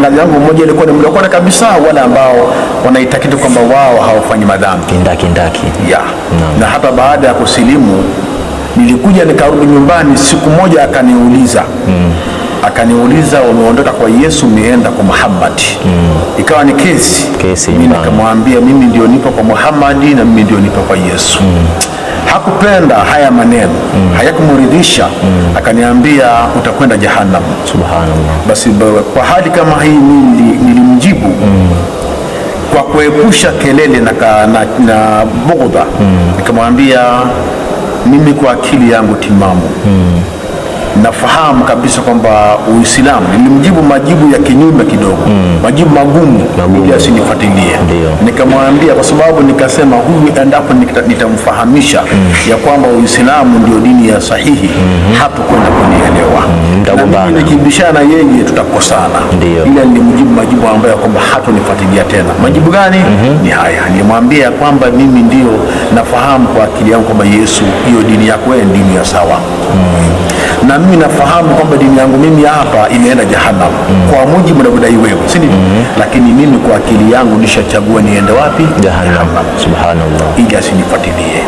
shangazi yangu mmoja alikuwa ni mlokole kabisa, wale ambao wanaitakidi kwamba wao hawafanyi madhambi kindaki. Yeah. Na hata baada ya kusilimu nilikuja nikarudi nyumbani, siku moja akaniuliza umeondoka kwa Yesu umeenda kwa Muhammad. Ikawa ni kesi. Mimi nikamwambia mimi ndio nipo kwa Muhammad na mimi ndio nipo kwa Yesu. Hakupenda haya maneno, hayakumridhisha. Akaniambia utakwenda jahannam. Subhanallah. Basi kwa hali kama hii nilimjibu kwa kuepusha kelele na bughdha. Nikamwambia mimi kwa akili yangu timamu nafahamu kabisa kwamba Uislamu, nilimjibu majibu ya kinyume kidogo, majibu magumu ili asinifuatilie. Nikamwambia kwa sababu nikasema huyu endapo nitamfahamisha ya kwamba Uislamu ndio dini ya sahihi, hatakwenda kunielewa. Na nikibishana yeye tutakosana. Ila nilimjibu majibu ambayo kwamba hatanifuatilia tena. Majibu gani? Ni haya. Nilimwambia kwamba mimi ndio nafahamu kwa akili yangu kwamba Yesu, hiyo dini yako wewe ni dini ya sawa. Na mimi nafahamu kwamba dini yangu mimi hapa imeenda jahannam kwa mujibu unavyodai wewe, si ndio? Lakini mimi kwa akili yangu nishachagua niende wapi? Jahannam. Subhanallah. Ili asinifuatilie.